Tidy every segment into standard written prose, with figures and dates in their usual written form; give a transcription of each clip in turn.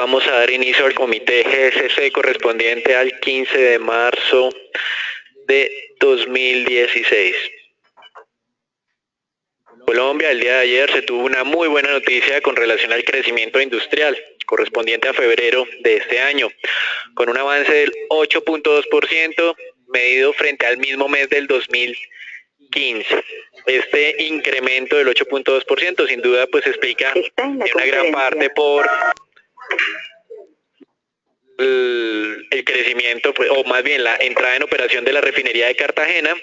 Vamos a dar inicio al comité GSC correspondiente al 15 de marzo de 2016. Colombia, el día de ayer se tuvo una muy buena noticia con relación al crecimiento industrial correspondiente a febrero de este año, con un avance del 8.2% medido frente al mismo mes del 2015. Este incremento del 8.2% sin duda pues explica en una gran parte por el crecimiento, pues, o más bien la entrada en operación de la refinería de Cartagena,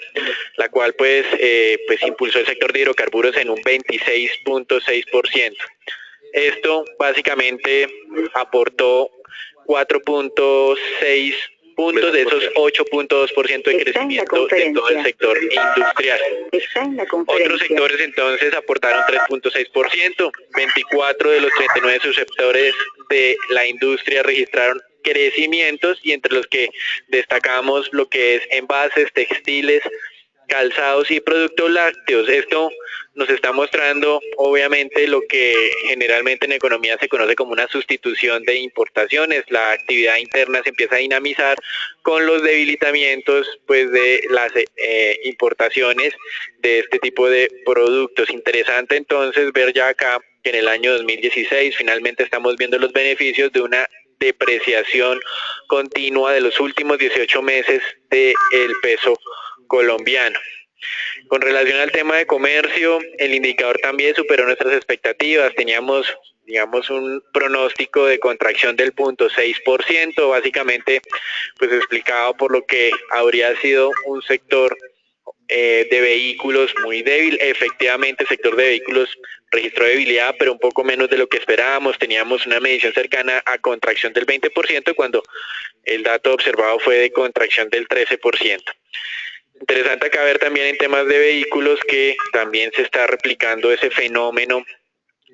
la cual pues impulsó el sector de hidrocarburos en un 26.6%. Esto básicamente aportó 4.6 puntos de esos 8.2% de crecimiento de todo el sector industrial. Otros sectores entonces aportaron 3.6%, 24 de los 39 subsectores de la industria registraron crecimientos y entre los que destacamos lo que es envases, textiles, calzados y productos lácteos. Esto nos está mostrando obviamente lo que generalmente en economía se conoce como una sustitución de importaciones. La actividad interna se empieza a dinamizar con los debilitamientos pues de las importaciones de este tipo de productos. Interesante entonces ver ya acá que en el año 2016 finalmente estamos viendo los beneficios de una depreciación continua de los últimos 18 meses del peso colombiano. Con relación al tema de comercio, el indicador también superó nuestras expectativas. Teníamos, digamos, un pronóstico de contracción del 0.6%, básicamente pues explicado por lo que habría sido un sector de vehículos muy débil. Efectivamente el sector de vehículos registró debilidad, pero un poco menos de lo que esperábamos. Teníamos una medición cercana a contracción del 20% cuando el dato observado fue de contracción del 13%. Interesante acá ver también en temas de vehículos que también se está replicando ese fenómeno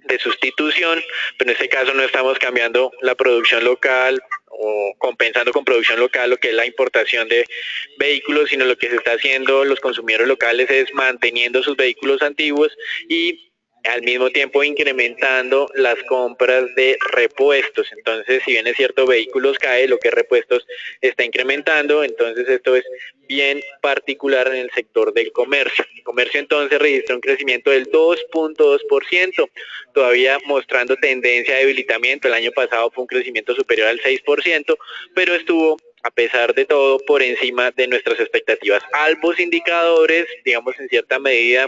de sustitución, pero en este caso no estamos cambiando la producción local o compensando con producción local lo que es la importación de vehículos, sino lo que se está haciendo los consumidores locales es manteniendo sus vehículos antiguos y al mismo tiempo incrementando las compras de repuestos. Entonces, si bien es cierto, vehículos cae, lo que es repuestos está incrementando. Entonces, esto es bien particular en el sector del comercio. El comercio entonces registró un crecimiento del 2.2%, todavía mostrando tendencia de debilitamiento. El año pasado fue un crecimiento superior al 6%, pero estuvo a pesar de todo por encima de nuestras expectativas. Ambos indicadores, digamos, en cierta medida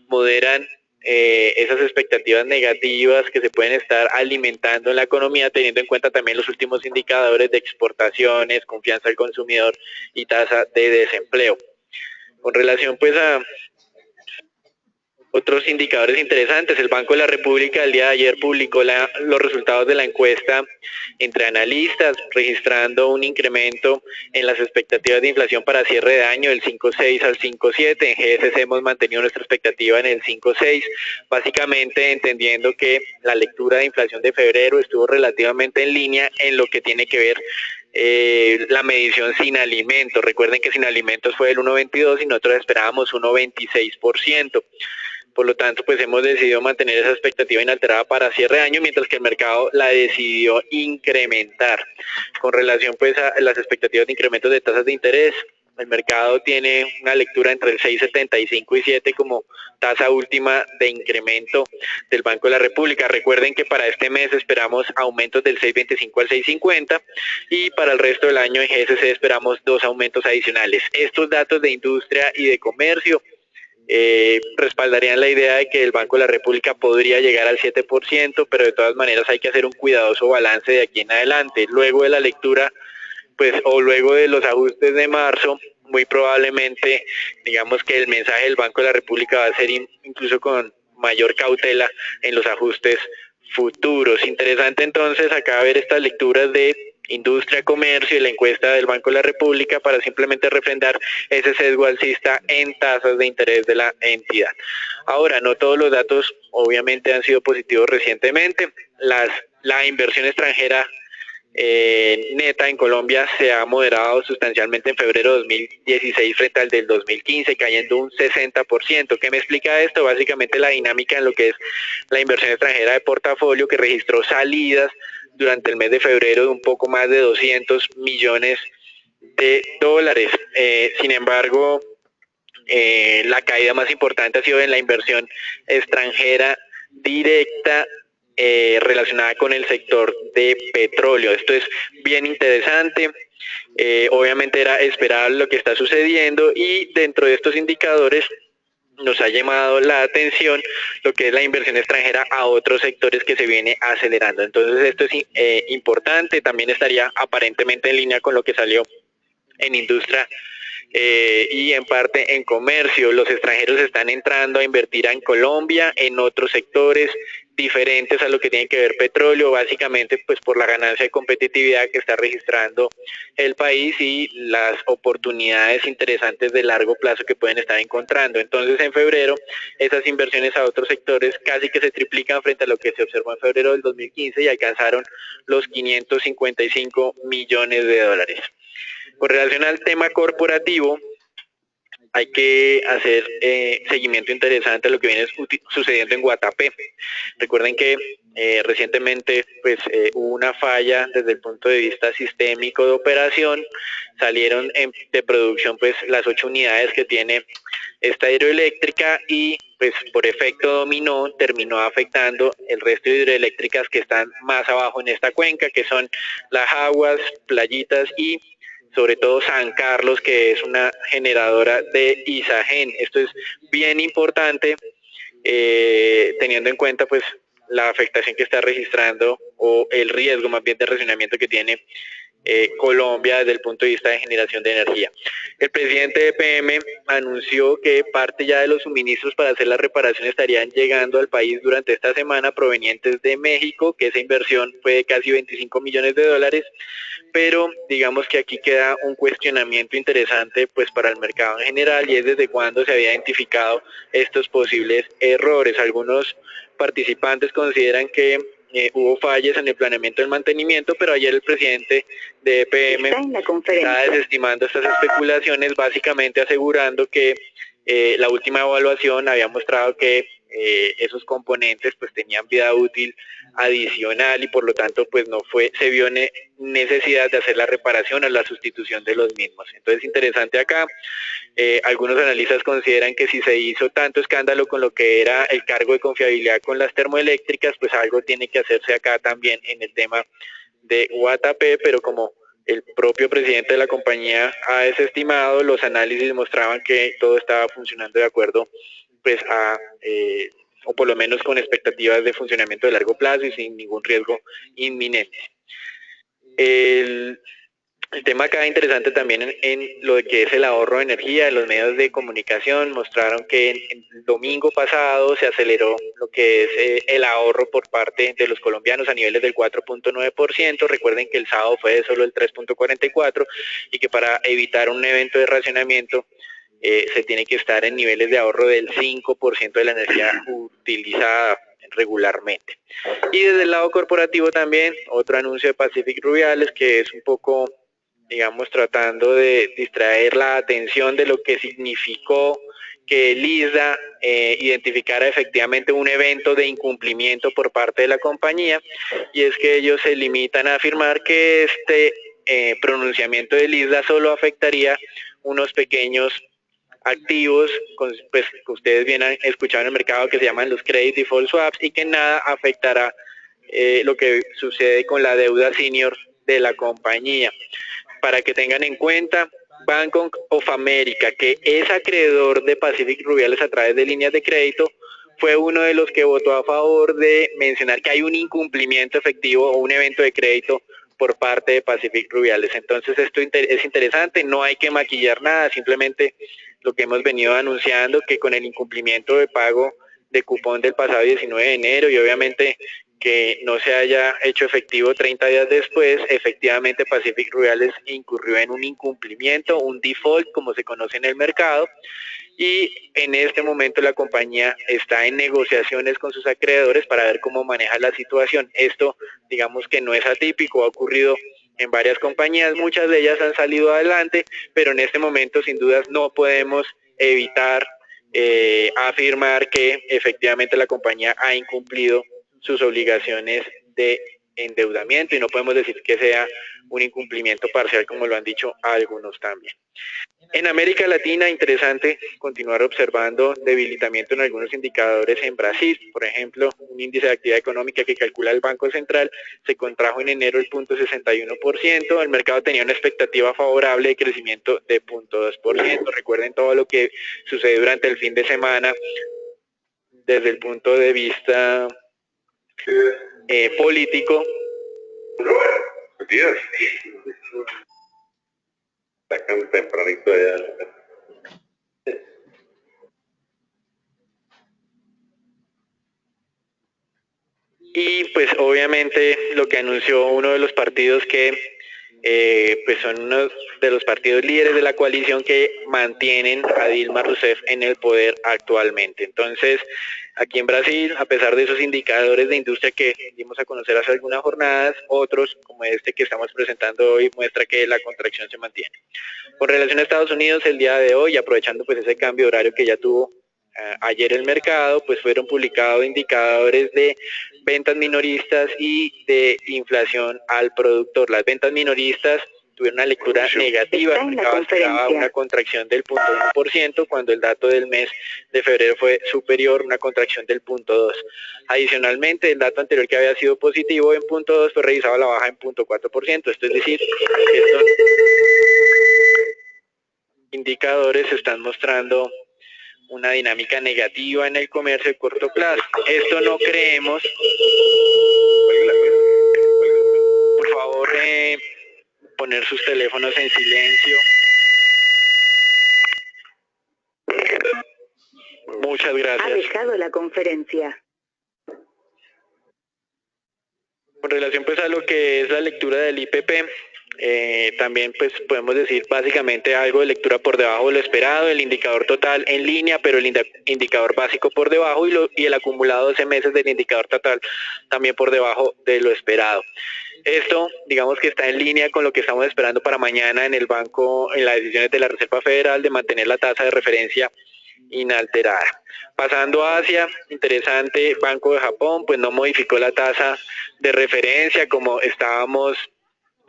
moderan esas expectativas negativas que se pueden estar alimentando en la economía, teniendo en cuenta también los últimos indicadores de exportaciones, confianza del consumidor y tasa de desempleo. Con relación pues a otros indicadores interesantes, el Banco de la República el día de ayer publicó los resultados de la encuesta entre analistas, registrando un incremento en las expectativas de inflación para cierre de año del 5.6 al 5.7. En GSC hemos mantenido nuestra expectativa en el 5.6, básicamente entendiendo que la lectura de inflación de febrero estuvo relativamente en línea en lo que tiene que ver la medición sin alimentos. Recuerden que sin alimentos fue del 1.22 y nosotros esperábamos 1.26%. Por lo tanto, pues hemos decidido mantener esa expectativa inalterada para cierre de año, mientras que el mercado la decidió incrementar. Con relación pues a las expectativas de incrementos de tasas de interés, el mercado tiene una lectura entre el 6.75 y 7 como tasa última de incremento del Banco de la República. Recuerden que para este mes esperamos aumentos del 6.25 al 6.50 y para el resto del año en GSC esperamos 2 aumentos adicionales. Estos datos de industria y de comercio respaldarían la idea de que el Banco de la República podría llegar al 7%, pero de todas maneras hay que hacer un cuidadoso balance de aquí en adelante. Luego de la lectura, pues, o luego de los ajustes de marzo, muy probablemente, digamos que el mensaje del Banco de la República va a ser incluso con mayor cautela en los ajustes futuros. Interesante entonces acá ver estas lecturas de industria, comercio y la encuesta del Banco de la República para simplemente refrendar ese sesgo alcista en tasas de interés de la entidad. Ahora, no todos los datos obviamente han sido positivos recientemente. La inversión extranjera neta en Colombia se ha moderado sustancialmente en febrero de 2016 frente al del 2015, cayendo un 60%. ¿Qué me explica esto? Básicamente la dinámica en lo que es la inversión extranjera de portafolio, que registró salidas durante el mes de febrero de un poco más de 200 millones de dólares. Sin embargo, la caída más importante ha sido en la inversión extranjera directa relacionada con el sector de petróleo. Esto es bien interesante. Obviamente era esperable lo que está sucediendo, y dentro de estos indicadores nos ha llamado la atención lo que es la inversión extranjera a otros sectores que se viene acelerando. Entonces esto es importante, también estaría aparentemente en línea con lo que salió en industria y en parte en comercio. Los extranjeros están entrando a invertir en Colombia, en otros sectores diferentes a lo que tiene que ver petróleo, básicamente pues por la ganancia de competitividad que está registrando el país y las oportunidades interesantes de largo plazo que pueden estar encontrando. Entonces en febrero esas inversiones a otros sectores casi que se triplican frente a lo que se observó en febrero del 2015 y alcanzaron los 555 millones de dólares. Con relación al tema corporativo, hay que hacer seguimiento interesante a lo que viene sucediendo en Guatapé. Recuerden que recientemente pues, hubo una falla desde el punto de vista sistémico de operación. Salieron de producción pues, las 8 unidades que tiene esta hidroeléctrica y pues por efecto dominó terminó afectando el resto de hidroeléctricas que están más abajo en esta cuenca, que son Las Aguas, Playitas y sobre todo San Carlos, que es una generadora de Isagen. Esto es bien importante teniendo en cuenta pues la afectación que está registrando o el riesgo más bien de racionamiento que tiene Colombia desde el punto de vista de generación de energía. El presidente de EPM anunció que parte ya de los suministros para hacer la reparación estarían llegando al país durante esta semana provenientes de México, que esa inversión fue de casi 25 millones de dólares, pero digamos que aquí queda un cuestionamiento interesante pues para el mercado en general, y es desde cuándo se había identificado estos posibles errores. Algunos participantes consideran que hubo fallas en el planeamiento del mantenimiento, pero ayer el presidente de EPM está desestimando estas especulaciones, básicamente asegurando que la última evaluación había mostrado que esos componentes pues tenían vida útil adicional y por lo tanto pues no se vio necesidad de hacer la reparación o la sustitución de los mismos. Entonces interesante acá, algunos analistas consideran que si se hizo tanto escándalo con lo que era el cargo de confiabilidad con las termoeléctricas, pues algo tiene que hacerse acá también en el tema de Guatapé, pero como el propio presidente de la compañía ha desestimado, los análisis mostraban que todo estaba funcionando de acuerdo pues o por lo menos con expectativas de funcionamiento de largo plazo y sin ningún riesgo inminente. El tema acá interesante también en lo que es el ahorro de energía. Los medios de comunicación mostraron que el domingo pasado se aceleró lo que es el ahorro por parte de los colombianos a niveles del 4.9%. Recuerden que el sábado fue de solo el 3.44% y que para evitar un evento de racionamiento se tiene que estar en niveles de ahorro del 5% de la energía utilizada regularmente. Y desde el lado corporativo también, otro anuncio de Pacific Rubiales que es un poco, digamos, tratando de distraer la atención de lo que significó que el ISDA identificara efectivamente un evento de incumplimiento por parte de la compañía, y es que ellos se limitan a afirmar que este pronunciamiento del ISDA solo afectaría unos pequeños activos pues, que ustedes bien han escuchado en el mercado, que se llaman los Credit Default Swaps, y que nada afectará lo que sucede con la deuda senior de la compañía. Para que tengan en cuenta, Bank of America, que es acreedor de Pacific Rubiales a través de líneas de crédito, fue uno de los que votó a favor de mencionar que hay un incumplimiento efectivo o un evento de crédito por parte de Pacific Rubiales. Entonces esto es interesante, no hay que maquillar nada, simplemente lo que hemos venido anunciando, que con el incumplimiento de pago de cupón del pasado 19 de enero y obviamente que no se haya hecho efectivo 30 días después, efectivamente Pacific Rubiales incurrió en un incumplimiento, un default como se conoce en el mercado, y en este momento la compañía está en negociaciones con sus acreedores para ver cómo maneja la situación. Esto digamos que no es atípico, ha ocurrido en varias compañías, muchas de ellas han salido adelante, pero en este momento sin dudas no podemos evitar afirmar que efectivamente la compañía ha incumplido sus obligaciones de endeudamiento y no podemos decir que sea un incumplimiento parcial como lo han dicho algunos también. En América Latina, interesante continuar observando debilitamiento en algunos indicadores en Brasil. Por ejemplo, un índice de actividad económica que calcula el Banco Central se contrajo en enero el 0.61%. El mercado tenía una expectativa favorable de crecimiento de 0.2%. Recuerden todo lo que sucedió durante el fin de semana desde el punto de vista político. Sacan tempranito allá. Y pues obviamente lo que anunció uno de los partidos que pues son uno de los partidos líderes de la coalición que mantienen a Dilma Rousseff en el poder actualmente. Entonces, aquí en Brasil, a pesar de esos indicadores de industria que dimos a conocer hace algunas jornadas, otros, como este que estamos presentando hoy, muestra que la contracción se mantiene. Con relación a Estados Unidos, el día de hoy, aprovechando pues ese cambio de horario que ya tuvo ayer el mercado, pues fueron publicados indicadores de ventas minoristas y de inflación al productor. Las ventas minoristas tuvieron una lectura negativa, el mercado esperaba una contracción del 0.1%, cuando el dato del mes de febrero fue superior, una contracción del 0.2%. Adicionalmente, el dato anterior que había sido positivo en 0.2 fue revisado a la baja en 0.4%, esto es decir, estos indicadores están mostrando una dinámica negativa en el comercio de corto plazo. Esto no creemos. Por favor, poner sus teléfonos en silencio. Muchas gracias. Ha dejado la conferencia. Con relación pues a lo que es la lectura del IPP, también pues podemos decir básicamente algo de lectura por debajo de lo esperado, el indicador total en línea, pero el indicador básico por debajo y el acumulado 12 meses del indicador total también por debajo de lo esperado. Esto, digamos que está en línea con lo que estamos esperando para mañana en el banco, en las decisiones de la Reserva Federal de mantener la tasa de referencia inalterada. Pasando a Asia, interesante, Banco de Japón pues no modificó la tasa de referencia como estábamos,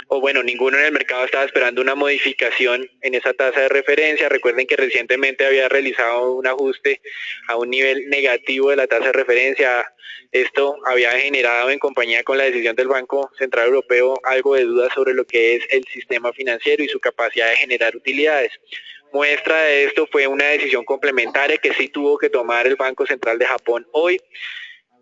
o bueno, ninguno en el mercado estaba esperando una modificación en esa tasa de referencia. Recuerden que recientemente había realizado un ajuste a un nivel negativo de la tasa de referencia. Esto había generado en compañía con la decisión del Banco Central Europeo algo de dudas sobre lo que es el sistema financiero y su capacidad de generar utilidades. Muestra de esto fue una decisión complementaria que sí tuvo que tomar el Banco Central de Japón hoy.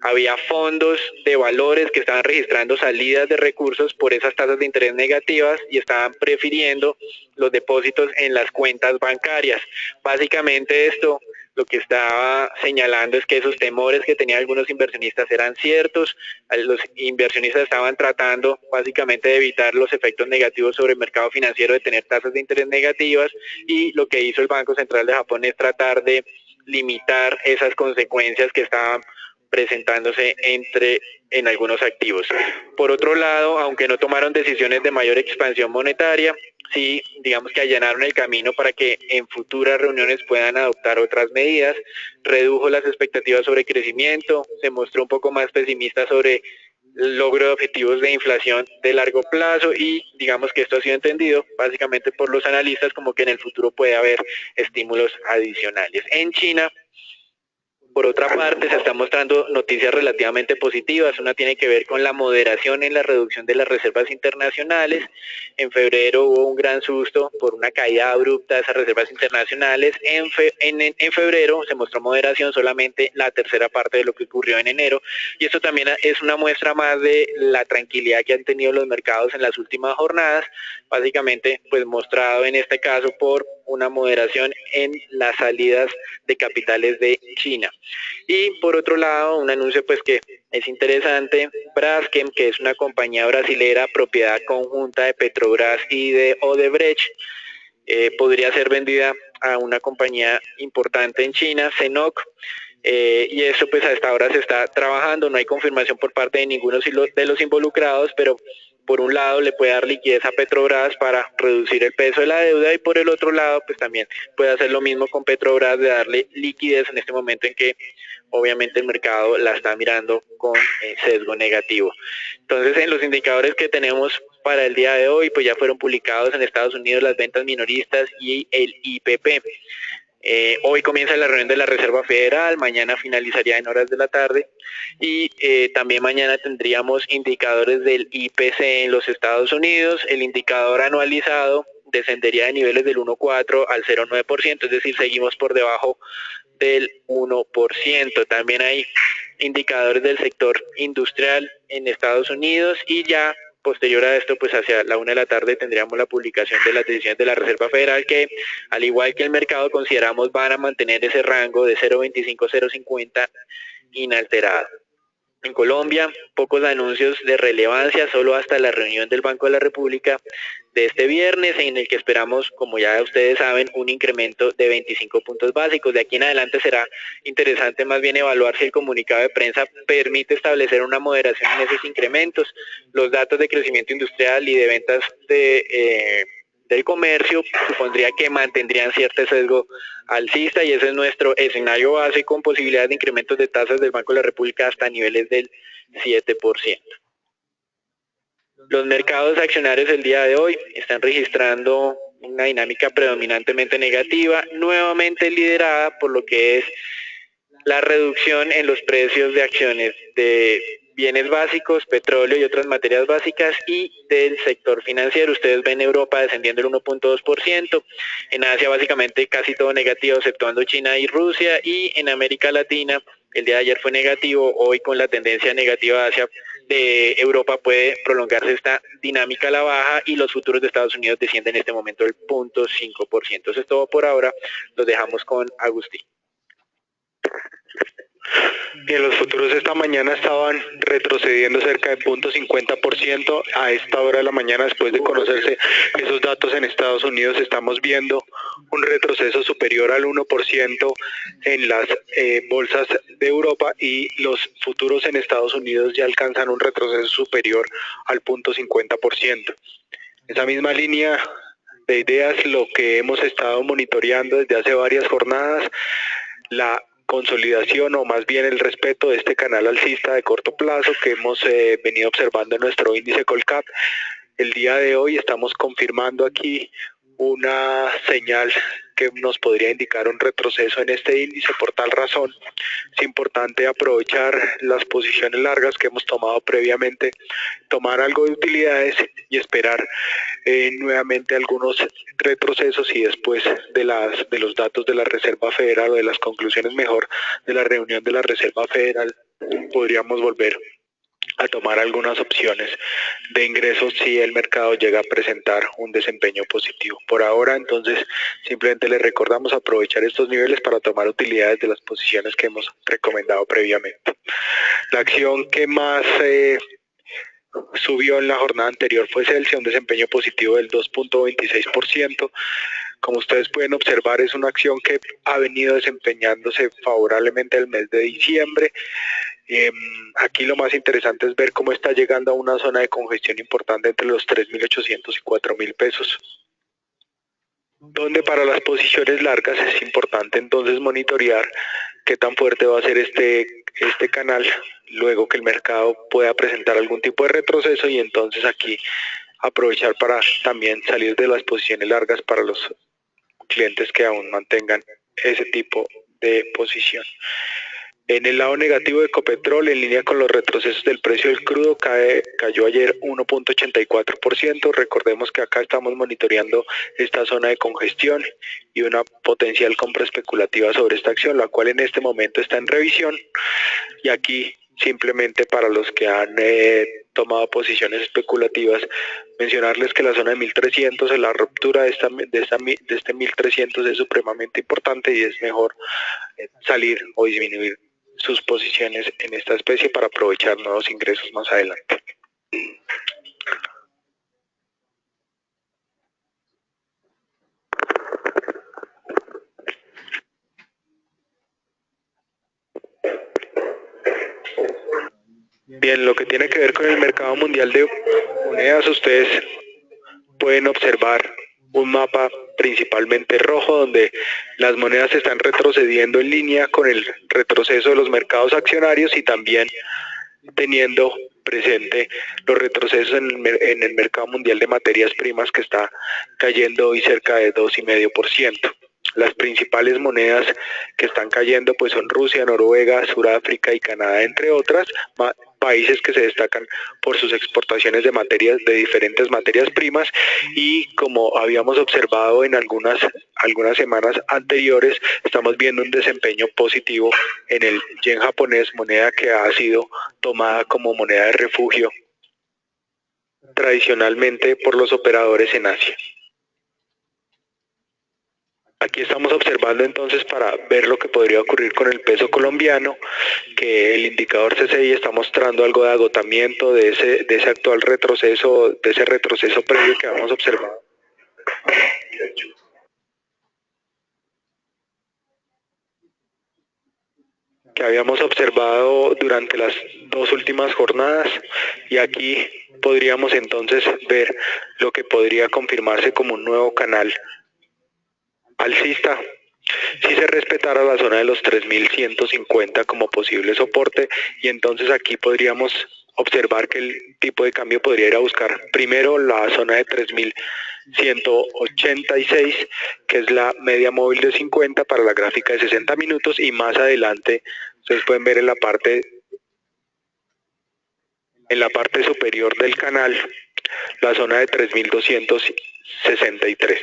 Había fondos de valores que estaban registrando salidas de recursos por esas tasas de interés negativas y estaban prefiriendo los depósitos en las cuentas bancarias. Básicamente esto lo que estaba señalando es que esos temores que tenían algunos inversionistas eran ciertos. Los inversionistas estaban tratando básicamente de evitar los efectos negativos sobre el mercado financiero de tener tasas de interés negativas, y lo que hizo el Banco Central de Japón es tratar de limitar esas consecuencias que estaban presentándose en algunos activos. Por otro lado, aunque no tomaron decisiones de mayor expansión monetaria, sí, digamos que allanaron el camino para que en futuras reuniones puedan adoptar otras medidas. Redujo las expectativas sobre crecimiento, se mostró un poco más pesimista sobre el logro de objetivos de inflación de largo plazo, y digamos que esto ha sido entendido básicamente por los analistas como que en el futuro puede haber estímulos adicionales. En China, por otra parte, se están mostrando noticias relativamente positivas. Una tiene que ver con la moderación en la reducción de las reservas internacionales. En febrero hubo un gran susto por una caída abrupta de esas reservas internacionales. En febrero se mostró moderación, solamente la tercera parte de lo que ocurrió en enero. Y esto también es una muestra más de la tranquilidad que han tenido los mercados en las últimas jornadas. Básicamente, pues mostrado en este caso por una moderación en las salidas de capitales de China. Y por otro lado, un anuncio pues que es interesante, Braskem, que es una compañía brasilera propiedad conjunta de Petrobras y de Odebrecht, podría ser vendida a una compañía importante en China, CNOOC, y eso pues hasta ahora se está trabajando. No hay confirmación por parte de ninguno de los involucrados, pero por un lado le puede dar liquidez a Petrobras para reducir el peso de la deuda y por el otro lado pues también puede hacer lo mismo con Petrobras de darle liquidez en este momento en que obviamente el mercado la está mirando con sesgo negativo. Entonces en los indicadores que tenemos para el día de hoy pues ya fueron publicados en Estados Unidos las ventas minoristas y el IPP. Hoy comienza la reunión de la Reserva Federal, mañana finalizaría en horas de la tarde y también mañana tendríamos indicadores del IPC en los Estados Unidos. El indicador anualizado descendería de niveles del 1,4 al 0,9%, es decir, seguimos por debajo del 1%. También hay indicadores del sector industrial en Estados Unidos y ya posterior a esto, pues hacia la 1 de la tarde tendríamos la publicación de las decisiones de la Reserva Federal que, al igual que el mercado, consideramos van a mantener ese rango de 0,25-0,50 inalterado. En Colombia, pocos anuncios de relevancia, solo hasta la reunión del Banco de la República de este viernes, en el que esperamos, como ya ustedes saben, un incremento de 25 puntos básicos. De aquí en adelante será interesante más bien evaluar si el comunicado de prensa permite establecer una moderación en esos incrementos. Los datos de crecimiento industrial y de ventas del comercio supondría que mantendrían cierto sesgo alcista y ese es nuestro escenario base con posibilidades de incrementos de tasas del Banco de la República hasta niveles del 7%. Los mercados accionarios el día de hoy están registrando una dinámica predominantemente negativa, nuevamente liderada por lo que es la reducción en los precios de acciones de bienes básicos, petróleo y otras materias básicas y del sector financiero. Ustedes ven Europa descendiendo el 1,2%, en Asia básicamente casi todo negativo exceptuando China y Rusia y en América Latina el día de ayer fue negativo, hoy con la tendencia negativa hacia de Europa puede prolongarse esta dinámica a la baja y los futuros de Estados Unidos descienden en este momento el 0,5%. Eso es todo por ahora, los dejamos con Agustín. Bien, los futuros esta mañana estaban retrocediendo cerca de 0,50% a esta hora de la mañana después de conocerse esos datos en Estados Unidos. Estamos viendo un retroceso superior al 1% en las bolsas de Europa y los futuros en Estados Unidos ya alcanzan un retroceso superior al 0,50%. Esa misma línea de ideas, lo que hemos estado monitoreando desde hace varias jornadas, la consolidación o más bien el respeto de este canal alcista de corto plazo que hemos venido observando en nuestro índice Colcap. El día de hoy estamos confirmando aquí una señal que nos podría indicar un retroceso en este índice. Por tal razón es importante aprovechar las posiciones largas que hemos tomado previamente, tomar algo de utilidades y esperar nuevamente algunos retrocesos y después de los datos de la Reserva Federal o de las conclusiones mejor de la reunión de la Reserva Federal podríamos volver a tomar algunas opciones de ingresos si el mercado llega a presentar un desempeño positivo. Por ahora, entonces, simplemente les recordamos aprovechar estos niveles para tomar utilidades de las posiciones que hemos recomendado previamente. La acción que más subió en la jornada anterior fue Celsia, un desempeño positivo del 2,26%. Como ustedes pueden observar, es una acción que ha venido desempeñándose favorablemente el mes de diciembre. Aquí lo más interesante es ver cómo está llegando a una zona de congestión importante entre los 3.800 y 4.000 pesos, donde para las posiciones largas es importante entonces monitorear qué tan fuerte va a ser este canal luego que el mercado pueda presentar algún tipo de retroceso y entonces aquí aprovechar para también salir de las posiciones largas para los clientes que aún mantengan ese tipo de posición. En el lado negativo de Ecopetrol, en línea con los retrocesos del precio del crudo, cayó ayer 1,84%. Recordemos que acá estamos monitoreando esta zona de congestión y una potencial compra especulativa sobre esta acción, la cual en este momento está en revisión. Y aquí simplemente para los que han tomado posiciones especulativas, mencionarles que la zona de 1300, la ruptura de este 1300 es supremamente importante y es mejor salir o disminuir sus posiciones en esta especie para aprovechar nuevos ingresos más adelante. Bien, lo que tiene que ver con el mercado mundial de monedas, ustedes pueden observar un mapa principalmente rojo donde las monedas están retrocediendo en línea con el retroceso de los mercados accionarios y también teniendo presente los retrocesos en el mercado mundial de materias primas que está cayendo hoy cerca de 2,5%. Las principales monedas que están cayendo pues son Rusia, Noruega, Sudáfrica y Canadá, entre otras, países que se destacan por sus exportaciones de diferentes materias primas y como habíamos observado en algunas semanas anteriores, estamos viendo un desempeño positivo en el yen japonés, moneda que ha sido tomada como moneda de refugio tradicionalmente por los operadores en Asia. Aquí estamos observando entonces para ver lo que podría ocurrir con el peso colombiano, que el indicador CCI está mostrando algo de agotamiento de ese actual retroceso, de ese retroceso previo que habíamos observado. Que habíamos observado durante las dos últimas jornadas, y aquí podríamos entonces ver lo que podría confirmarse como un nuevo canal alcista si se respetara la zona de los 3.150 como posible soporte, y entonces aquí podríamos observar que el tipo de cambio podría ir a buscar primero la zona de 3.186, que es la media móvil de 50 para la gráfica de 60 minutos, y más adelante ustedes pueden ver en la parte superior del canal la zona de 3.263.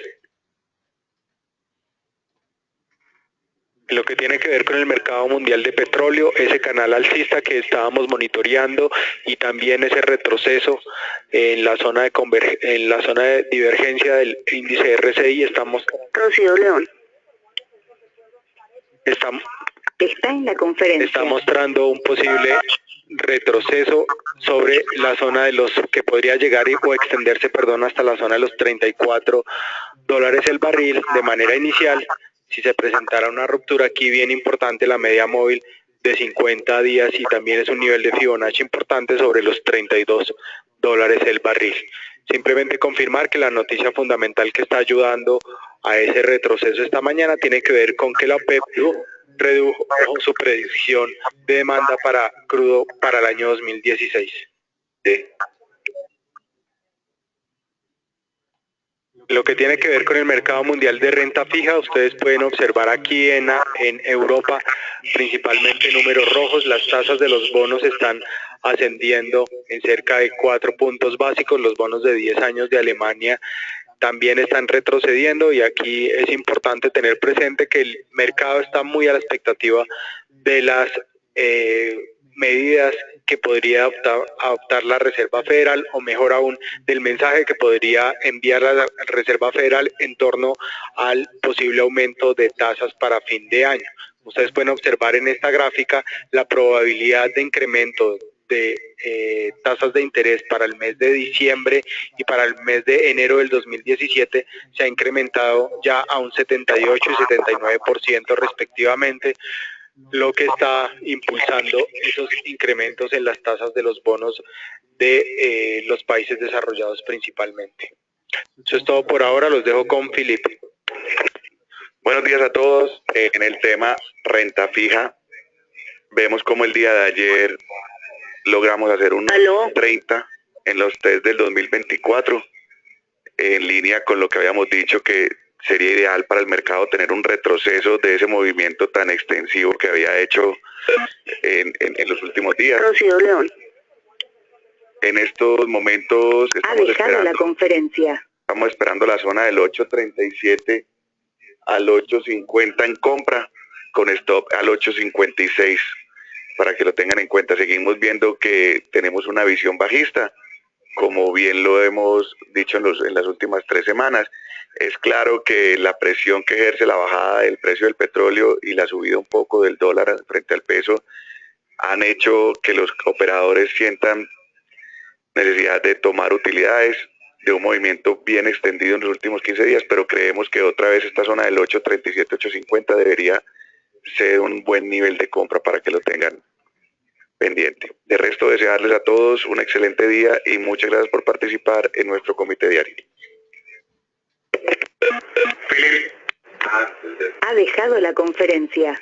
Lo que tiene que ver con el mercado mundial de petróleo, ese canal alcista que estábamos monitoreando y también ese retroceso en la zona de divergencia del índice RSI, estamos... Rocío León. Está en la conferencia. Está mostrando un posible retroceso sobre la zona de los que podría llegar o extenderse, hasta la zona de los $34 el barril de manera inicial. Si se presentara una ruptura aquí bien importante, la media móvil de 50 días, y también es un nivel de Fibonacci importante sobre los $32 el barril. Simplemente confirmar que la noticia fundamental que está ayudando a ese retroceso esta mañana tiene que ver con que la OPEP redujo su predicción de demanda para crudo para el año 2016. Lo que tiene que ver con el mercado mundial de renta fija, ustedes pueden observar aquí en Europa, principalmente números rojos, las tasas de los bonos están ascendiendo en cerca de 4 puntos básicos, los bonos de 10 años de Alemania también están retrocediendo, y aquí es importante tener presente que el mercado está muy a la expectativa de las medidas que podría adoptar la Reserva Federal, o mejor aún, del mensaje que podría enviar la Reserva Federal en torno al posible aumento de tasas para fin de año. Ustedes pueden observar en esta gráfica la probabilidad de incremento de tasas de interés para el mes de diciembre y para el mes de enero del 2017 se ha incrementado ya a un 78 y 79% respectivamente, lo que está impulsando esos incrementos en las tasas de los bonos de los países desarrollados principalmente. Eso es todo por ahora, los dejo con Felipe. Buenos días a todos. En el tema renta fija, vemos como el día de ayer logramos hacer un 30 en los test del 2024, en línea con lo que habíamos dicho que sería ideal para el mercado tener un retroceso de ese movimiento tan extensivo que había hecho en los últimos días. Rocío León. En estos momentos estamos esperando la zona del 8.37 al 8.50 en compra, con stop al 8.56, para que lo tengan en cuenta. Seguimos viendo que tenemos una visión bajista, como bien lo hemos dicho en las últimas 3 semanas. Es claro que la presión que ejerce la bajada del precio del petróleo y la subida un poco del dólar frente al peso han hecho que los operadores sientan necesidad de tomar utilidades de un movimiento bien extendido en los últimos 15 días, pero creemos que otra vez esta zona del 8.37, 8.50 debería ser un buen nivel de compra para que lo tengan pendiente. De resto, desearles a todos un excelente día y muchas gracias por participar en nuestro comité diario. Ha dejado la conferencia.